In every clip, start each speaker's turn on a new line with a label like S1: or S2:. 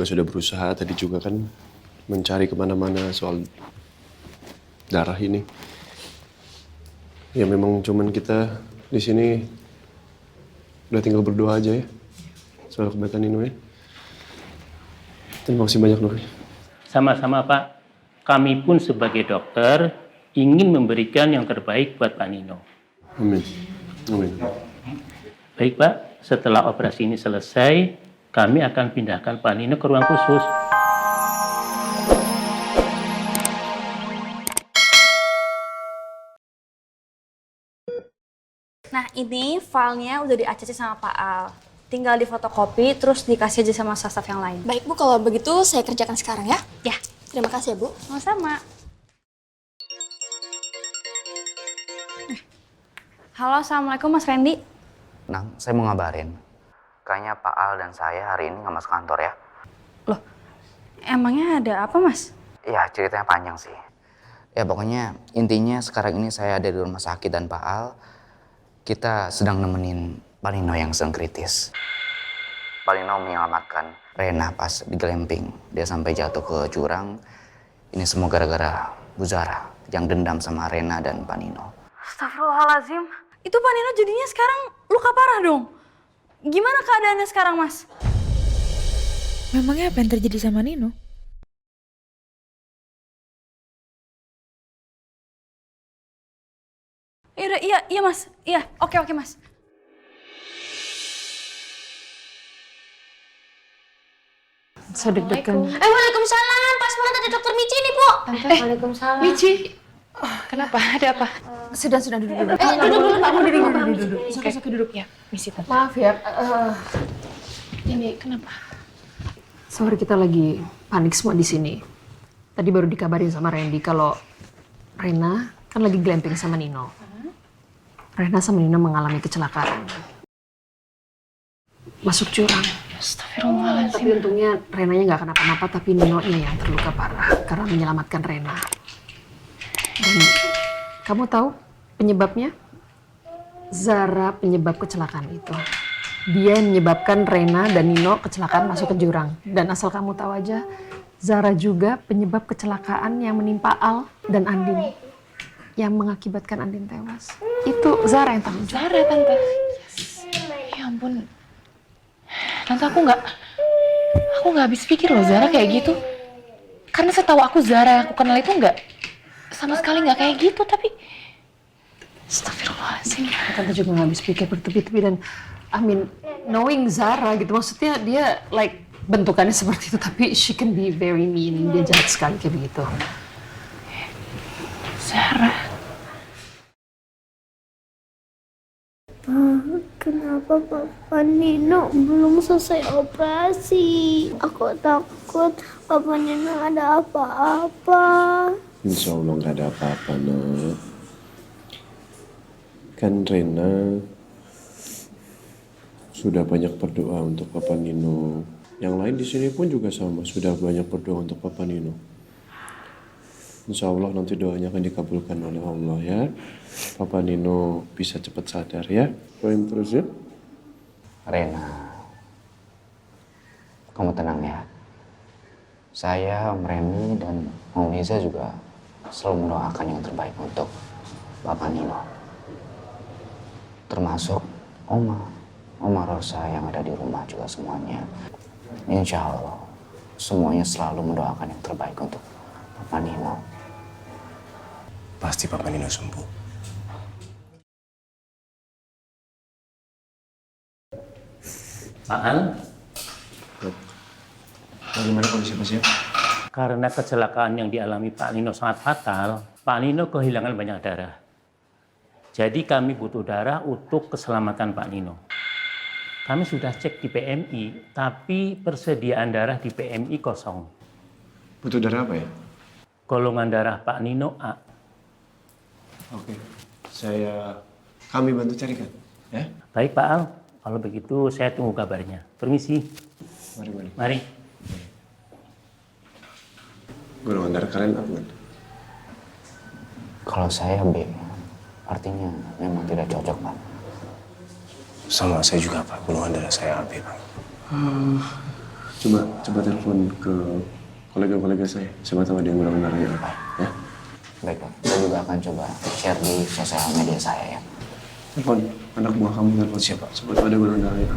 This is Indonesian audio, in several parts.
S1: juga sudah berusaha tadi juga kan mencari kemana-mana soal darah ini. Ya memang cuman kita di sini udah tinggal berdoa aja ya soal kebaikan Nino ya. Terima kasih banyak Nur.
S2: Sama-sama Pak, kami pun sebagai dokter ingin memberikan yang terbaik buat Pak Nino.
S1: Amin. Amin.
S2: Baik Pak, setelah operasi ini selesai, kami akan pindahkan Pak Nino ke ruang khusus.
S3: Nah ini filenya udah di-ACC sama Pak Al. Tinggal difotokopi terus dikasih aja sama staf yang lain.
S4: Baik Bu, kalau begitu saya kerjakan sekarang ya.
S3: Ya,
S4: Terima kasih ya Bu.
S3: sama-sama. Halo, Assalamualaikum Mas Randy.
S5: Nang, saya mau ngabarin. Kayaknya Pak Al dan saya hari ini nggak masuk kantor ya.
S3: Loh, emangnya ada apa Mas?
S5: Iya, ceritanya panjang sih. Ya pokoknya intinya sekarang ini saya ada di rumah sakit dan Pak Al. Kita sedang nemenin Pak Nino yang sedang kritis. Pak Nino menyelamatkan Rena pas di glamping. Dia sampai jatuh ke jurang. Ini semua gara-gara Bu Zara yang dendam sama Rena dan Pak Nino.
S3: Astagfirullahaladzim. Itu Pak Nino jadinya sekarang luka parah dong. Gimana keadaannya sekarang Mas?
S6: Memangnya apa yang terjadi sama Nino?
S3: Iya Mas. Iya, oke Mas.
S6: So deg-degan.
S4: Waalaikumsalam. Pas banget ada Dokter Michi nih Bu.
S6: Waalaikumsalam. Michi. Kenapa? Ada apa? Sudah duduk dulu. Duduk. Sok duduk ya. Misi tante.
S7: Maaf ya,
S6: Ini kenapa?
S7: sorry kita lagi panik semua di sini. Tadi baru dikabarin sama Randy kalau Rena kan lagi glamping sama Nino. Rena sama Nino mengalami kecelakaan. Masuk jurang.
S6: Astagfirullahaladzim.
S7: Tapi untungnya Renanya nggak kenapa-napa, tapi Nino-nya yang terluka parah karena menyelamatkan Rena. Dan kamu tahu penyebabnya? Zara penyebab kecelakaan itu. Dia yang menyebabkan Rena dan Nino kecelakaan masuk ke jurang. Dan asal kamu tahu aja, Zara juga penyebab kecelakaan yang menimpa Al dan Andin. Yang mengakibatkan Andin tewas. Itu Zara yang tanggung jawab.
S6: Zara tante. Yes. Ya ampun. Tante aku nggak habis pikir loh Zara kayak gitu. Karena setahu aku Zara yang aku kenal itu sama sekali nggak kayak gitu, tapi astagfirullahaladzim.
S7: Tante juga nggak habis pikir bertubi-tubi dan knowing Zara gitu, maksudnya dia like bentukannya seperti itu tapi she can be very mean, dia jahat sekali kayak begitu.
S6: Zara.
S8: Kenapa Papa Nino belum selesai operasi? Aku takut Papa Nino ada apa-apa.
S1: Insya Allah nggak ada apa-apa nak. Kan Rena sudah banyak berdoa untuk Papa Nino. Yang lain di sini pun juga sama, sudah banyak berdoa untuk Papa Nino. Insya Allah nanti doanya akan dikabulkan oleh Allah ya. Papa Nino bisa cepat sadar ya. Doain terus ya.
S5: Rena, kamu tenang ya. Saya, Om Reni, dan Om Liza juga selalu mendoakan yang terbaik untuk Bapak Nino. Termasuk Oma Rosa yang ada di rumah juga semuanya. Insya Allah, semuanya selalu mendoakan yang terbaik untuk Bapak Nino.
S9: Pasti Papa Nino sembuh.
S2: Pak Al,
S1: Bagaimana kondisi pasien?
S2: karena kecelakaan yang dialami Pak Nino sangat fatal, Pak Nino kehilangan banyak darah. Jadi kami butuh darah untuk keselamatan Pak Nino. Kami sudah cek di PMI, tapi persediaan darah di PMI kosong.
S1: Butuh darah apa ya?
S2: Golongan darah Pak Nino A.
S1: Oke, kami bantu carikan ya.
S2: Baik Pak Al, kalau begitu saya tunggu kabarnya. Permisi.
S1: Mari.
S2: Mari.
S1: Golongan darah kalian apa?
S5: Kalau saya B, artinya memang tidak cocok, Pak.
S9: Sama saya juga Pak, golongan darah saya AB Pak.
S1: Coba telepon ke kolega-kolega saya. Siapa tahu ada yang golongan darahnya apa, ya.
S5: Baik Pak, saya juga akan coba share di sosial media saya ya.
S1: Telepon anak buah kamu, telepon siapa? Siapa tahu ada golongan darahnya apa.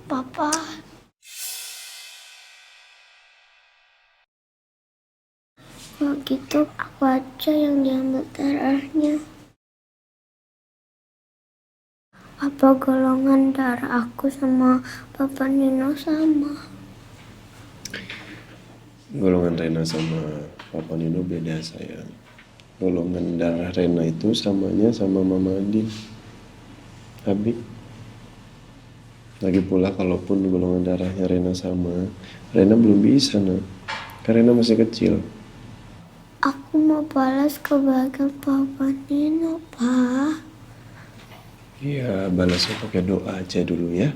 S8: Papa. Kalau gitu aku aja yang diambil darahnya. Apa golongan darah aku sama Papa Nino sama?
S1: Golongan Rena sama Papa Nino beda, sayang. Golongan darah Rena itu samanya sama Mama Andin. Abi. Lagi pula kalaupun golongan darahnya Rena sama, Rena belum bisa, nak. Karena Rena masih kecil.
S8: Aku mau balas kebaikan Papa Nino, Pa.
S1: Iya, balasnya pakai doa aja dulu ya.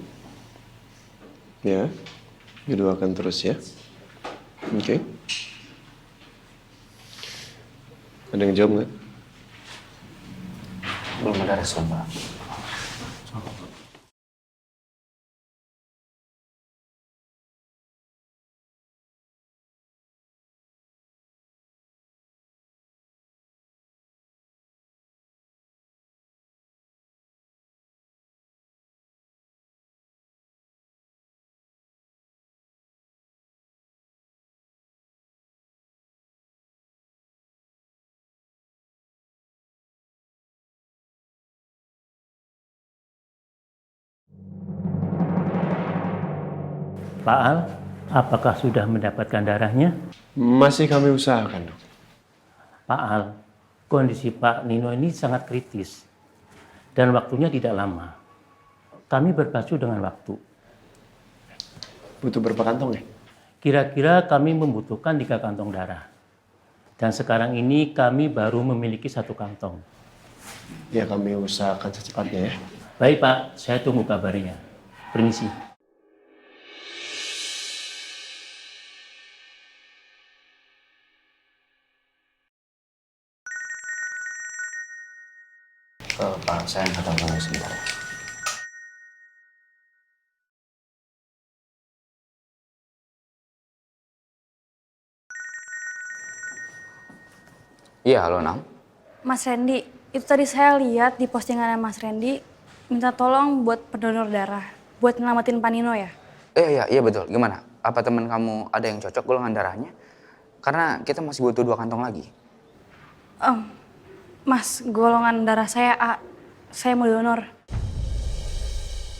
S1: Ya, didoakan terus ya. Oke. Ada yang jawab nggak?
S5: Belum ada respon Pak.
S2: Pak Al, apakah sudah mendapatkan darahnya?
S1: Masih kami usahakan, dok.
S2: Pak Al, kondisi Pak Nino ini sangat kritis dan waktunya tidak lama. Kami berpacu dengan waktu.
S1: Butuh berapa kantong ya?
S2: Kira-kira kami membutuhkan 3 kantong darah. Dan sekarang ini kami baru memiliki 1 kantong.
S1: Ya, kami usahakan secepatnya ya.
S2: Baik Pak, saya tunggu kabarnya. Permisi.
S5: Pak, saya angkat telepon sebentar ya. Iya, halo Nam.
S3: Mas Randy, itu tadi saya lihat di postingannya Mas Randy minta tolong buat pendonor darah, buat nyelamatin Pak Nino ya?
S5: Iya betul. Gimana? Apa teman kamu ada yang cocok golongan darahnya? Karena kita masih butuh 2 kantong lagi.
S3: Mas, golongan darah saya A. Saya mau donor.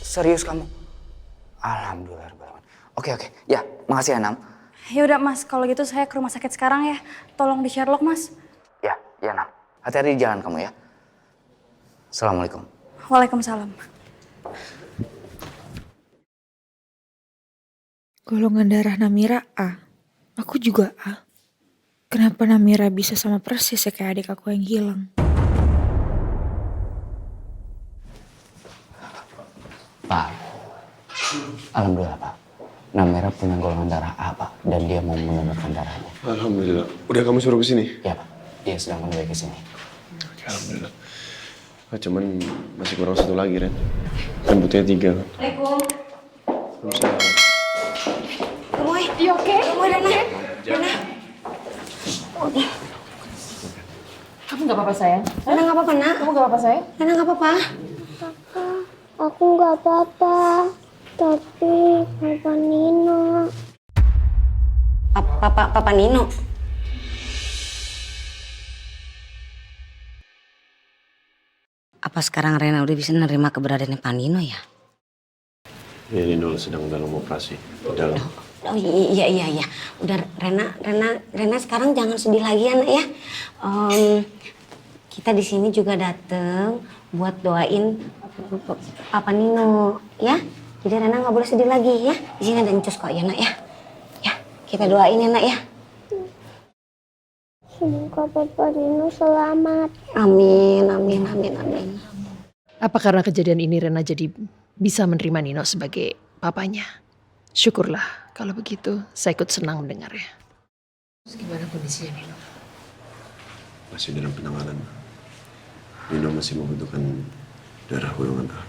S5: Serius kamu? Alhamdulillah. Oke. Ya, makasih ya Nam.
S3: Ya udah Mas, kalau gitu saya ke rumah sakit sekarang ya. Tolong di Sherlock Mas.
S5: Ya Nam. Hati-hati di jalan kamu ya. Assalamualaikum.
S3: Waalaikumsalam.
S9: Golongan darah Namira A. Aku juga A. Kenapa Namira bisa sama persis ya kayak adik aku yang hilang?
S5: Pak, alhamdulillah Pak. Namira punya golongan darah A Pak, dan dia mau mendonorkan darahnya.
S1: Alhamdulillah. Udah kamu suruh ke sini?
S5: Ya Pak, dia sedang menuju ke sini.
S1: Oke, alhamdulillah. Cuman masih kurang 1 lagi, Ren. Kan butuhnya 3.
S3: Assalamualaikum.
S1: Waalaikumsalam.
S4: Gemoy.
S6: Iya oke?
S4: Gemoy, Rena.
S6: Kamu gak apa-apa sayang?
S4: Rena nggak apa-apa, Nak.
S6: Kamu gak apa-apa sayang?
S4: Rena nggak apa-apa.
S8: Papa, aku nggak apa-apa. Tapi Papa Nino.
S4: Papa Nino. Apa sekarang Rena udah bisa nerima keberadaannya Pak Nino ya?
S1: Ya, Nino sedang dalam operasi. Di dalam.
S4: Oh iya. Udah Rena sekarang jangan sedih lagi ya Nak ya. Kita di sini juga dateng buat doain Papa Nino ya. Jadi Rena nggak boleh sedih lagi ya. Di sini ada Ncus kok ya Nak ya. Ya kita doain ya Nak ya.
S8: Semoga Papa Nino selamat.
S4: Amin.
S7: Apa karena kejadian ini Rena jadi bisa menerima Nino sebagai papanya? Syukurlah kalau begitu, saya ikut senang mendengarnya. Terus gimana kondisinya Nino?
S1: Masih dalam penanganan. Nino masih membutuhkan Darah golongan A.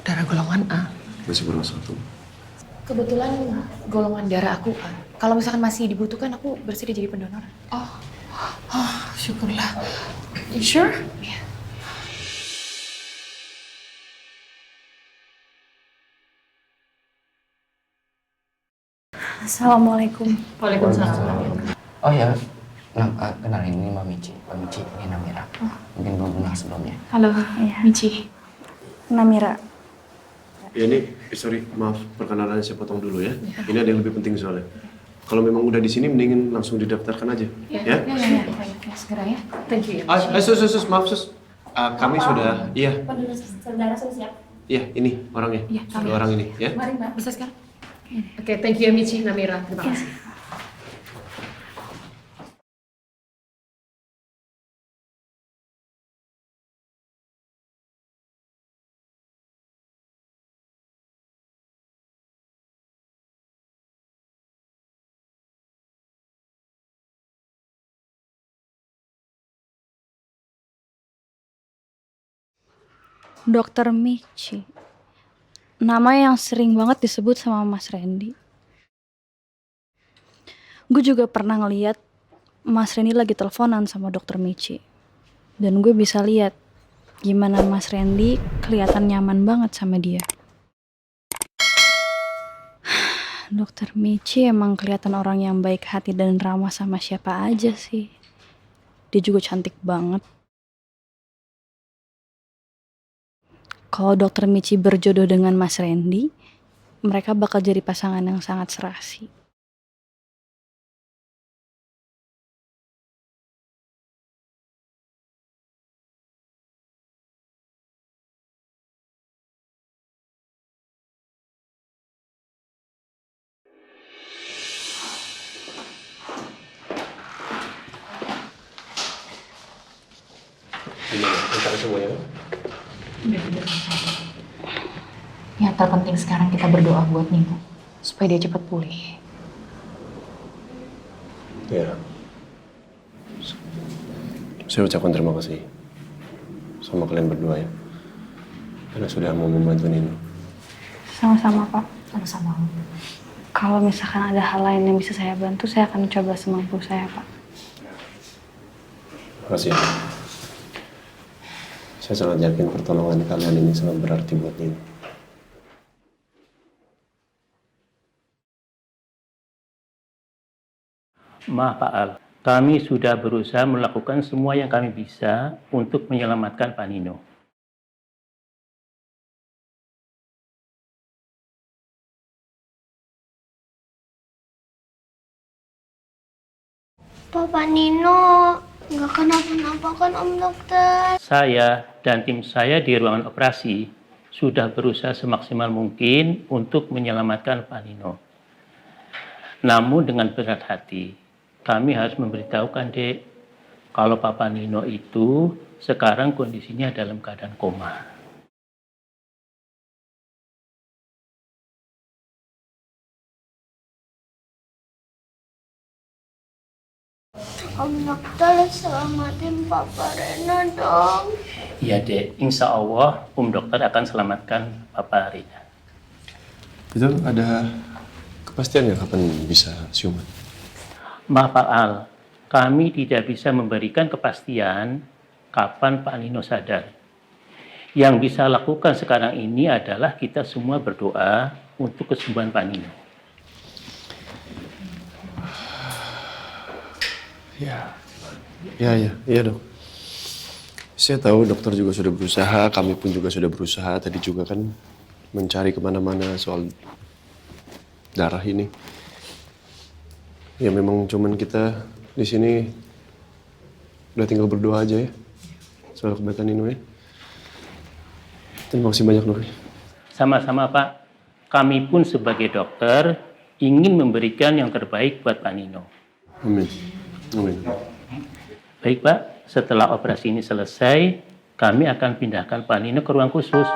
S7: Darah golongan A.
S1: Masih kurang 1.
S6: Kebetulan golongan darah aku A. Kalau misalkan masih dibutuhkan, aku bersedia jadi pendonor.
S7: Oh, syukurlah. You sure?
S6: Iya.
S3: Assalamualaikum.
S7: Waalaikumsalam.
S5: Oh ya, kenalin ini Mbak Michi. Mbak Michi, ini Namira. Mungkin belum kenal sebelumnya.
S6: Halo,
S3: Iya.
S6: Michi.
S3: Namira.
S1: Ya ini, sorry, maaf perkenalannya saya potong dulu ya. Ini ada yang lebih penting soalnya. Kalau memang udah di sini, mendingin langsung didaftarkan aja. Ya?
S6: Ya, segera ya.
S7: Thank you ya.
S1: Sus, maaf sus. Kami sudah, iya.
S3: Saudara sudah siap.
S1: Iya, ini orangnya.
S6: Iya, kami.
S1: Orang ini, ya.
S6: Mari Mbak, bisa sekarang?
S7: Oke, thank you ya Michi, Namira. Terima kasih.
S3: Dokter Michi. Nama yang sering banget disebut sama Mas Randy. Gue juga pernah ngeliat Mas Randy lagi teleponan sama Dokter Michi. Dan gue bisa lihat gimana Mas Randy kelihatan nyaman banget sama dia. Dokter Michi emang kelihatan orang yang baik hati dan ramah sama siapa aja sih. Dia juga cantik banget. Kalau Dokter Michi berjodoh dengan Mas Randy, mereka bakal jadi pasangan yang sangat serasi.
S1: Gimana? Bentar semuanya kan?
S6: Yang terpenting sekarang kita berdoa buat Nino. Supaya dia cepat pulih.
S1: Ya. Saya ucapkan terima kasih sama kalian berdua ya. Karena sudah mau membantu Nino.
S3: Sama-sama, Pak.
S6: Sama-sama.
S3: Kalau misalkan ada hal lain yang bisa saya bantu, saya akan coba semampu saya, Pak.
S1: Terima kasih. Saya sangat yakin pertolongan kalian ini sangat berarti buat Nino.
S2: Maaf Pak Al, kami sudah berusaha melakukan semua yang kami bisa untuk menyelamatkan Pak Nino.
S8: Papa Nino nggak kenapa-napa kan Om Dokter?
S2: Saya dan tim saya di ruangan operasi sudah berusaha semaksimal mungkin untuk menyelamatkan Pak Nino. Namun dengan berat hati, kami harus memberitahukan Dek, kalau Papa Nino itu sekarang kondisinya dalam keadaan koma.
S8: Om Dokter selamatin Papa Rena dong.
S2: Iya Dek, insya Allah Dokter akan selamatkan Papa Rina.
S1: Itu ada kepastian nggak kapan bisa siuman?
S2: Maaf Pak Al, kami tidak bisa memberikan kepastian kapan Pak Nino sadar. Yang bisa lakukan sekarang ini adalah kita semua berdoa untuk kesembuhan Pak Nino.
S1: Iya dok. Saya tahu dokter juga sudah berusaha, kami pun juga sudah berusaha. Tadi juga kan mencari kemana-mana soal darah ini. Ya memang cuman kita di sini udah tinggal berdoa aja ya soal kebaikan Nino ya. Terima kasih banyak dok.
S2: Sama-sama Pak, kami pun sebagai dokter ingin memberikan yang terbaik buat Pak Nino.
S1: Amin. Amin.
S2: Baik Pak, setelah operasi ini selesai, kami akan pindahkan Pak Nino ke ruang khusus